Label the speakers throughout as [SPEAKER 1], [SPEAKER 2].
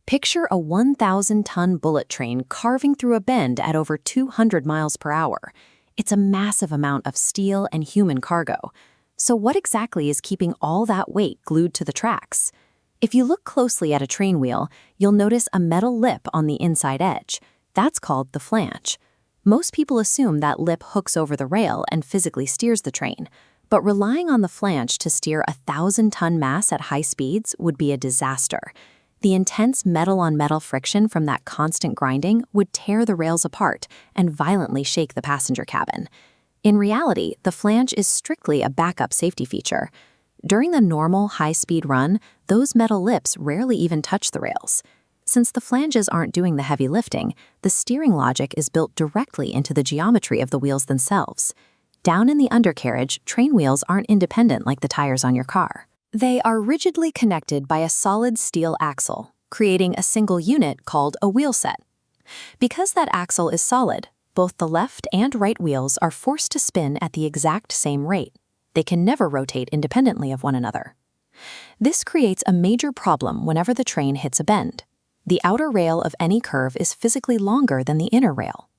[SPEAKER 1] Picture a 1,000-ton bullet train carving through a bend at over 200 miles per hour. It's a massive amount of steel and human cargo. So what exactly is keeping all that weight glued to the tracks? If you look closely at a train wheel, you'll notice a metal lip on the inside edge. That's called the flange. Most people assume that lip hooks over the rail and physically steers the train. But relying on the flange to steer a 1,000-ton mass at high speeds would be a disaster. The intense metal-on-metal friction from that constant grinding would tear the rails apart and violently shake the passenger cabin. In reality, the flange is strictly a backup safety feature. During the normal high-speed run, those metal lips rarely even touch the rails. Since the flanges aren't doing the heavy lifting, the steering logic is built directly into the geometry of the wheels themselves. Down in the undercarriage, train wheels aren't independent like the tires on your car. They are rigidly connected by a solid steel axle, creating a single unit called a wheel set. Because that axle is solid, both the left and right wheels are forced to spin at the exact same rate. They can never rotate independently of one another. This creates a major problem whenever the train hits a bend. The outer rail of any curve is physically longer than the inner rail.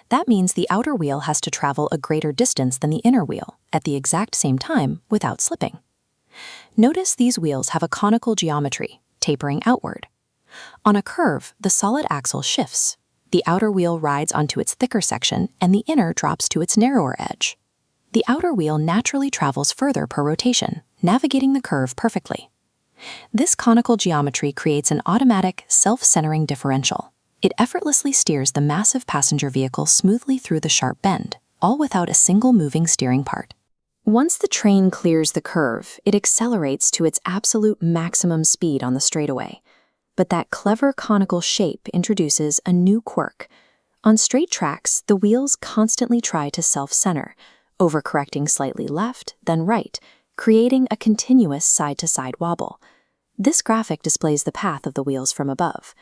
[SPEAKER 1] That means the outer wheel has to travel a greater distance than the inner wheel at the exact same time without slipping. Notice these wheels have a conical geometry, tapering outward. On a curve, the solid axle shifts. The outer wheel rides onto its thicker section and the inner drops to its narrower edge. The outer wheel naturally travels further per rotation, navigating the curve perfectly. This conical geometry creates an automatic, self-centering differential. It effortlessly steers the massive passenger vehicle smoothly through the sharp bend, all without a single moving steering part. Once the train clears the curve, it accelerates to its absolute maximum speed on the straightaway. But that clever conical shape introduces a new quirk. On straight tracks, the wheels constantly try to self-center, overcorrecting slightly left, then right, creating a continuous side-to-side wobble. This graphic displays the path of the wheels from above.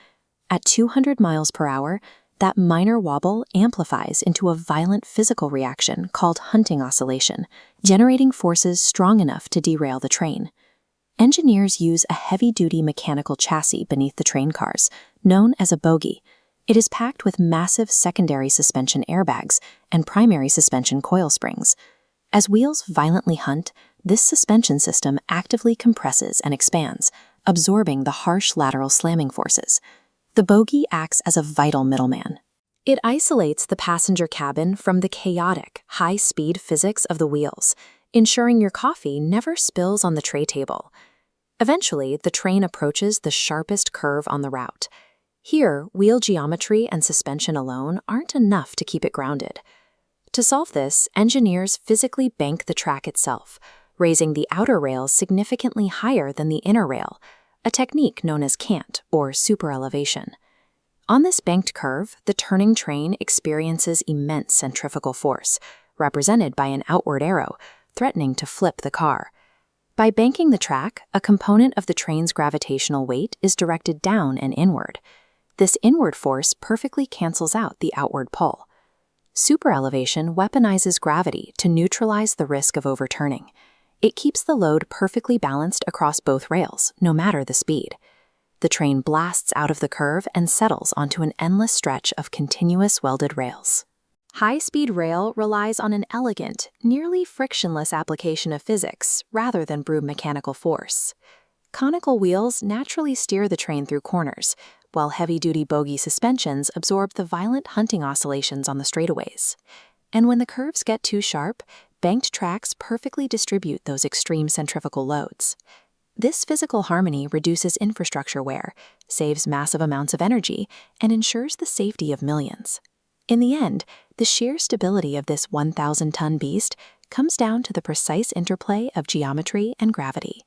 [SPEAKER 1] At 200 miles per hour, that minor wobble amplifies into a violent physical reaction called hunting oscillation, generating forces strong enough to derail the train. Engineers use a heavy-duty mechanical chassis beneath the train cars, known as a bogie. It is packed with massive secondary suspension airbags and primary suspension coil springs. As wheels violently hunt, this suspension system actively compresses and expands, absorbing the harsh lateral slamming forces. The bogie acts as a vital middleman. It isolates the passenger cabin from the chaotic, high-speed physics of the wheels, ensuring your coffee never spills on the tray table. Eventually, the train approaches the sharpest curve on the route. Here, wheel geometry and suspension alone aren't enough to keep it grounded. To solve this, engineers physically bank the track itself, raising the outer rails significantly higher than the inner rail, a technique known as cant, or superelevation. On this banked curve, the turning train experiences immense centrifugal force, represented by an outward arrow, threatening to flip the car. By banking the track, a component of the train's gravitational weight is directed down and inward. This inward force perfectly cancels out the outward pull. Superelevation weaponizes gravity to neutralize the risk of overturning. It keeps the load perfectly balanced across both rails, no matter the speed. The train blasts out of the curve and settles onto an endless stretch of continuous welded rails. High-speed rail relies on an elegant, nearly frictionless application of physics rather than brute mechanical force. Conical wheels naturally steer the train through corners, while heavy-duty bogie suspensions absorb the violent hunting oscillations on the straightaways. And when the curves get too sharp, banked tracks perfectly distribute those extreme centrifugal loads. This physical harmony reduces infrastructure wear, saves massive amounts of energy, and ensures the safety of millions. In the end, the sheer stability of this 1,000-ton beast comes down to the precise interplay of geometry and gravity.